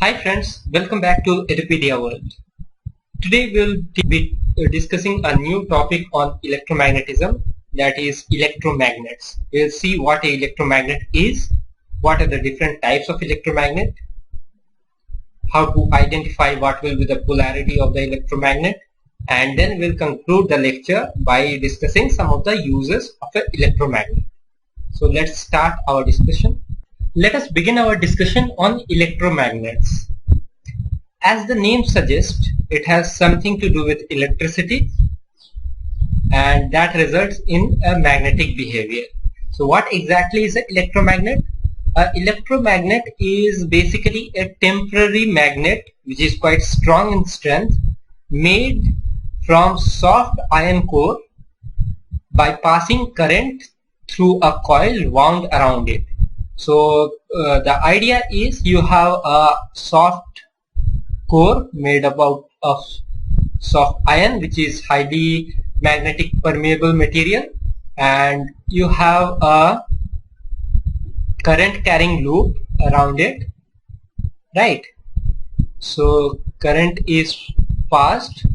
Hi friends, welcome back to Edupedia World. Today we'll be discussing a new topic on electromagnetism, that is electromagnets. We'll see what an electromagnet is, what are the different types of electromagnet, how to identify what will be the polarity of the electromagnet, and then we'll conclude the lecture by discussing some of the uses of an electromagnet. So let's start our discussion. Let us begin our discussion on electromagnets. As the name suggests, it has something to do with electricity, and that results in a magnetic behavior. So what exactly is an electromagnet? An electromagnet is basically a temporary magnet which is quite strong in strength, made from soft iron core by passing current through a coil wound around it. So the idea is you have a soft core made up of soft iron, which is highly magnetic permeable material, and you have a current carrying loop around it, right? So current is passed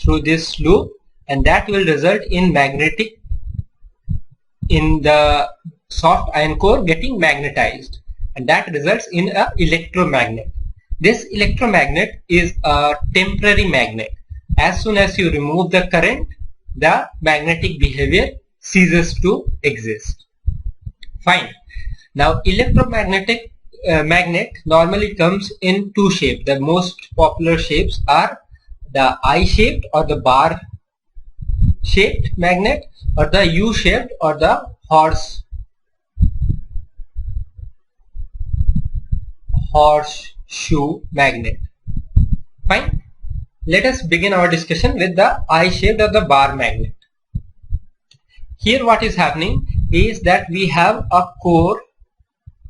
through this loop, and that will result in the soft iron core getting magnetized, and that results in an electromagnet. This electromagnet is a temporary magnet. As soon as you remove the current, the magnetic behavior ceases to exist. Fine. Now electromagnetic magnet normally comes in two shapes. The most popular shapes are the I-shaped or the bar shaped magnet, or the U-shaped or the horseshoe magnet. Fine. Let us begin our discussion with the I-shaped or the bar magnet. Here what is happening is that we have a core,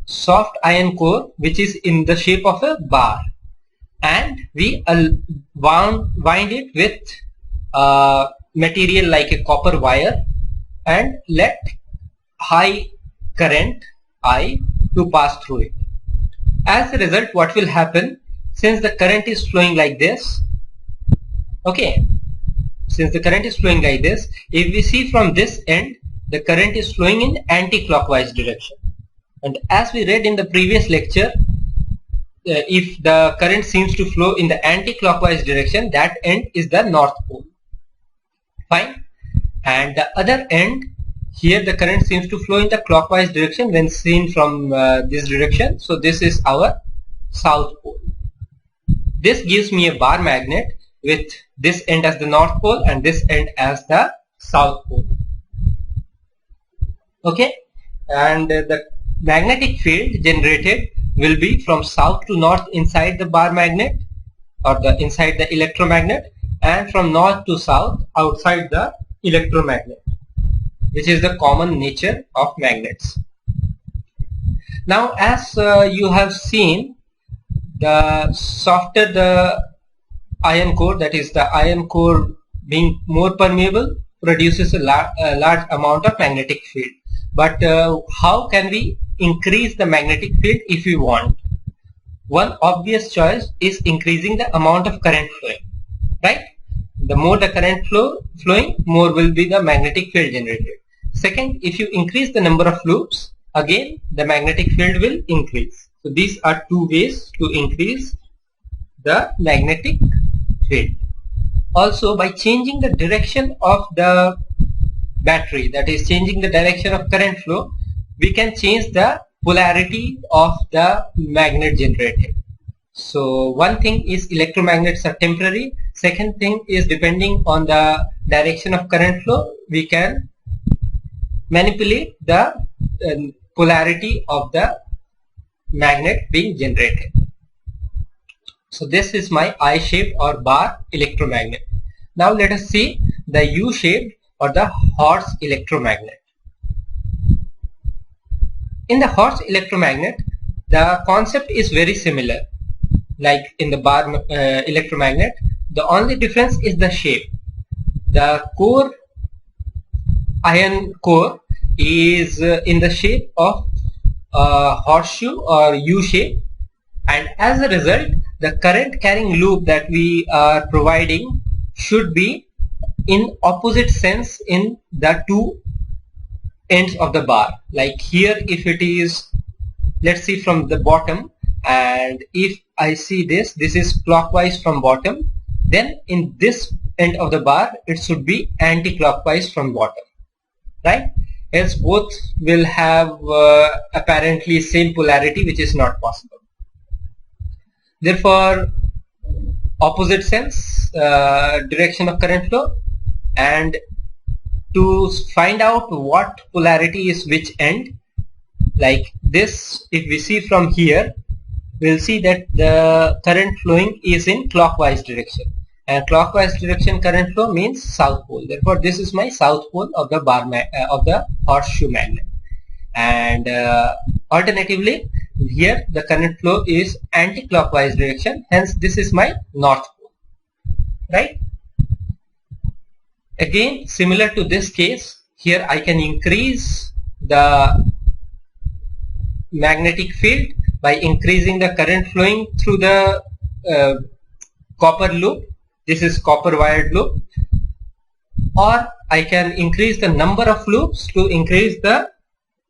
soft iron core, which is in the shape of a bar, and we wind it with material like a copper wire and let high current I to pass through it. As a result, what will happen, since the current is flowing like this, okay, since the current is flowing like this, if we see from this end, the current is flowing in anti-clockwise direction. And as we read in the previous lecture, if the current seems to flow in the anti-clockwise direction, that end is the North Pole. Fine. And the other end, here the current seems to flow in the clockwise direction when seen from this direction. So this is our South Pole. This gives me a bar magnet with this end as the North Pole and this end as the South Pole. Okay. And the magnetic field generated will be from south to north inside the bar magnet, or inside the electromagnet, and from north to south outside the electromagnet, which is the common nature of magnets. Now, as you have seen, the softer the iron core, that is the iron core being more permeable, produces a large amount of magnetic field. But how can we increase the magnetic field if we want? One obvious choice is increasing the amount of current flowing, right? The more the current flowing, more will be the magnetic field generated. Second, if you increase the number of loops, again the magnetic field will increase. So these are two ways to increase the magnetic field. Also, by changing the direction of the battery, that is changing the direction of current flow, we can change the polarity of the magnet generated. So one thing is electromagnets are temporary. Second thing is, depending on the direction of current flow, we can manipulate the polarity of the magnet being generated. So this is my I-shaped or bar electromagnet. Now let us see the U-shaped or the horse electromagnet. In the horse electromagnet, the concept is very similar like in the bar electromagnet. The only difference is the shape. The core, iron core, is in the shape of a horseshoe or U shape, and as a result the current carrying loop that we are providing should be in opposite sense in the two ends of the bar. Like here, if it is, let's see from the bottom, and if I see this is clockwise from bottom, then in this end of the bar it should be anti-clockwise from bottom, right? Else both will have apparently same polarity, which is not possible. Therefore, opposite sense direction of current flow. And to find out what polarity is which end, like this, if we see from here, we'll see that the current flowing is in clockwise direction, and clockwise direction current flow means south pole. Therefore, this is my south pole of the of the horseshoe magnet. And alternatively, here the current flow is anti-clockwise direction, hence this is my north pole, right? Again, similar to this case, here I can increase the magnetic field by increasing the current flowing through the copper loop. This is copper wired loop. Or I can increase the number of loops to increase the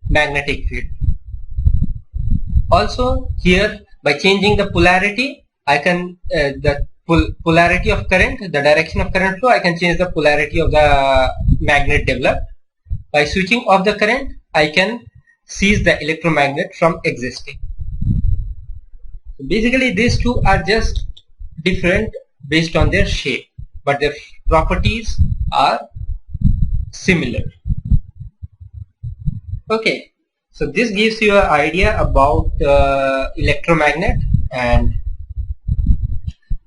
magnetic field. Also here, by changing the polarity, I can the polarity of current, the direction of current flow, I can change the polarity of the magnet developed. By switching off the current, I can cease the electromagnet from existing. So basically, these two are just different based on their shape, but their properties are similar. Okay, so this gives you an idea about electromagnet and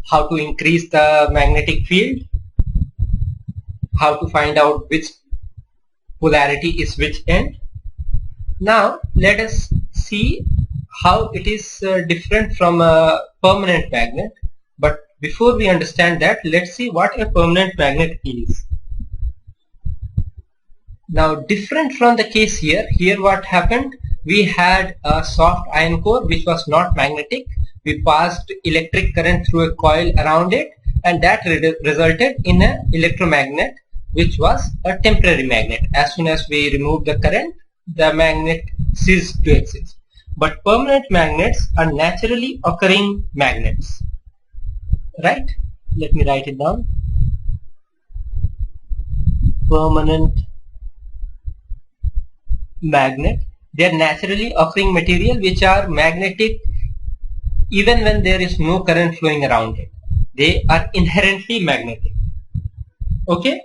how to increase the magnetic field, how to find out which polarity is which end. Now let us see how it is different from a permanent magnet. But before we understand that, let's see what a permanent magnet is. Now, different from the case here, what happened, we had a soft iron core which was not magnetic. We passed electric current through a coil around it, and that resulted in an electromagnet which was a temporary magnet. As soon as we remove the current, the magnet ceased to exist. But permanent magnets are naturally occurring magnets, right? Let me write it down. Permanent magnet, they are naturally occurring material which are magnetic even when there is no current flowing around it. They are inherently magnetic. Okay,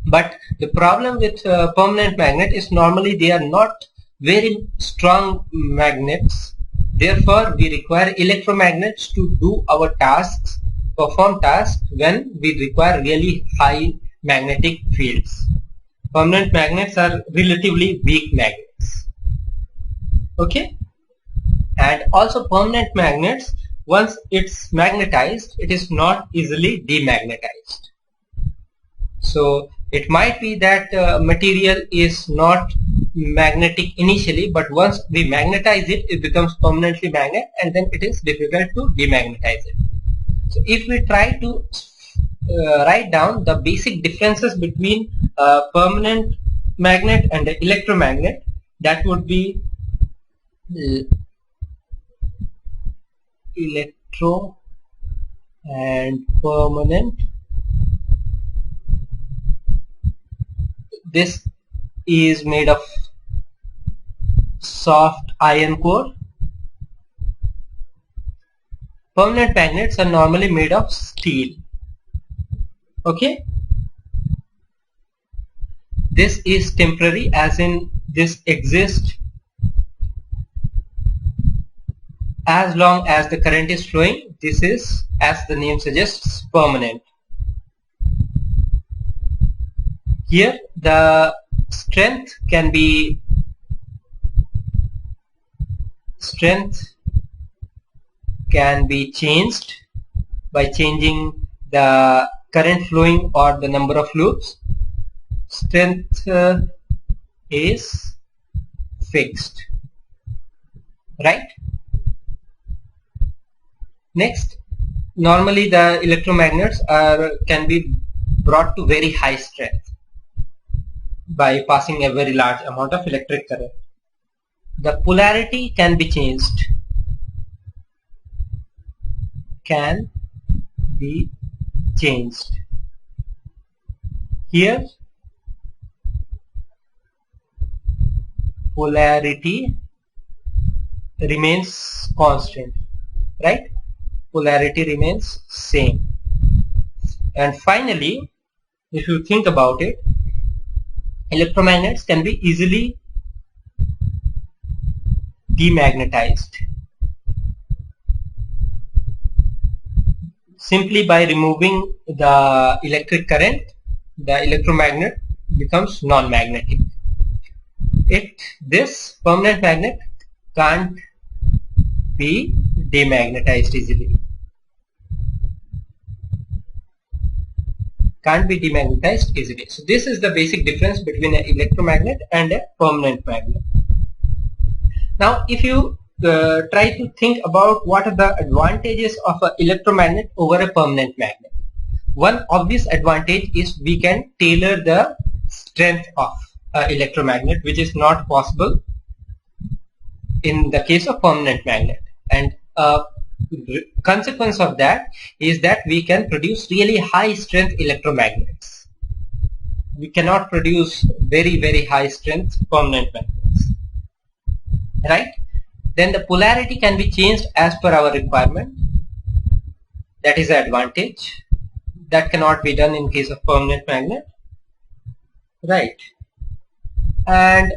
but the problem with permanent magnet is normally they are not very strong magnets. Therefore, we require electromagnets to do our tasks, perform tasks when we require really high magnetic fields. Permanent magnets are relatively weak magnets. Okay, and also permanent magnets, once it's magnetized, it is not easily demagnetized. So it might be that material is not magnetic initially, but once we magnetize it, it becomes permanently magnet, and then it is difficult to demagnetize it. So if we try to write down the basic differences between a permanent magnet and an electromagnet, that would be electro and permanent. This is made of soft iron core. Permanent magnets are normally made of steel. Okay, this is temporary, as in this exists as long as the current is flowing. This is, as the name suggests, permanent. Here the strength can be changed by changing the current flowing or the number of loops. Strength is fixed, right? Next, normally the electromagnets can be brought to very high strength by passing a very large amount of electric current. The polarity can be changed. Here polarity remains constant, right? Polarity remains same. And finally, if you think about it, electromagnets can be easily demagnetized simply by removing the electric current. The electromagnet becomes non-magnetic. This permanent magnet can't be demagnetized easily. So this is the basic difference between an electromagnet and a permanent magnet. Now if you try to think about what are the advantages of an electromagnet over a permanent magnet. One obvious advantage is we can tailor the strength of an electromagnet, which is not possible in the case of permanent magnet. And consequence of that is that we can produce really high strength electromagnets. We cannot produce very high strength permanent magnets, right? Then the polarity can be changed as per our requirement. That is an advantage. That cannot be done in case of permanent magnet, right? And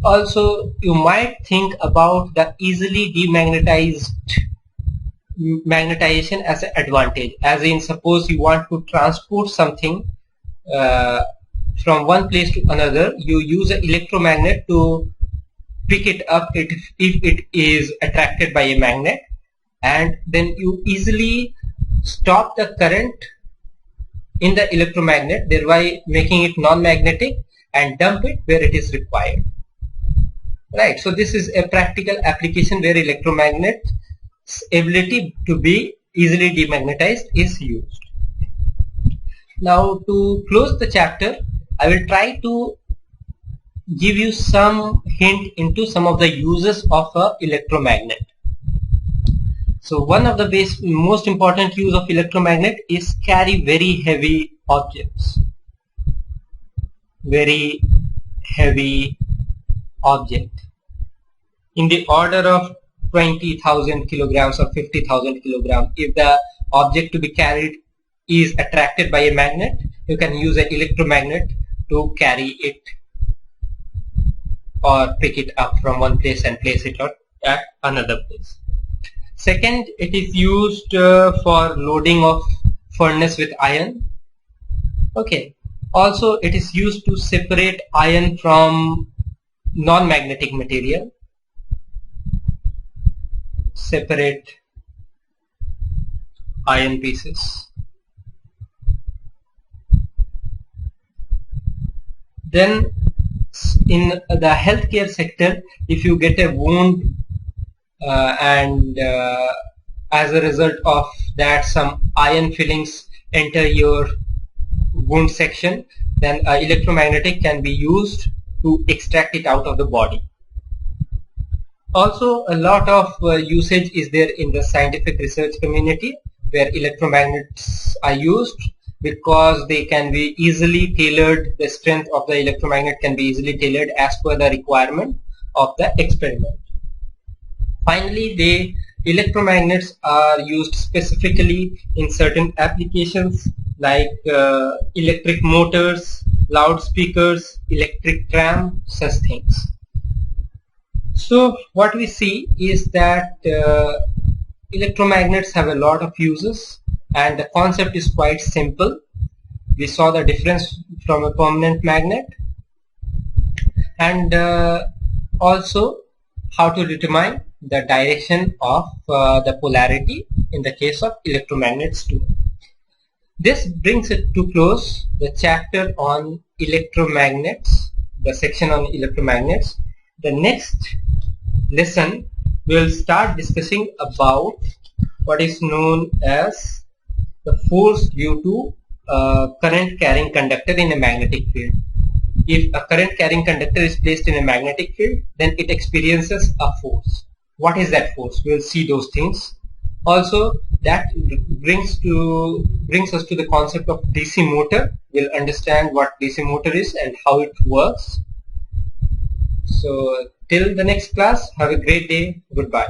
also you might think about the easily magnetization as an advantage, as in suppose you want to transport something from one place to another, you use an electromagnet to pick it up if it is attracted by a magnet, and then you easily stop the current in the electromagnet, thereby making it non-magnetic, and dump it where it is required, right? So this is a practical application where electromagnet's ability to be easily demagnetized is used. Now to close the chapter, I will try to give you some hint into some of the uses of an electromagnet. So one of the most important use of electromagnet is carry very heavy objects. Very heavy object in the order of 20,000 kilograms or 50,000 kilograms. If the object to be carried is attracted by a magnet, you can use an electromagnet to carry it or pick it up from one place and place it at another place. Second, it is used for loading of furnace with iron. Okay. Also, it is used to separate iron from non-magnetic material. Separate iron pieces. Then in the healthcare sector, if you get a wound and as a result of that some iron fillings enter your wound section, then electromagnetic can be used to extract it out of the body. Also, a lot of usage is there in the scientific research community where electromagnets are used, because they can be easily tailored. The strength of the electromagnet can be easily tailored as per the requirement of the experiment. Finally, the electromagnets are used specifically in certain applications like electric motors, loudspeakers, electric tram, such things. So what we see is that electromagnets have a lot of uses, and the concept is quite simple. We saw the difference from a permanent magnet, and also how to determine the direction of the polarity in the case of electromagnets too. This brings it to close the chapter on electromagnets, the section on electromagnets. The next lesson will start discussing about what is known as the force due to current carrying conductor in a magnetic field. If a current carrying conductor is placed in a magnetic field, then it experiences a force. What is that force? We will see those things. Also, that brings us to the concept of DC motor. We'll understand what DC motor is and how it works. So till the next class, have a great day. Goodbye.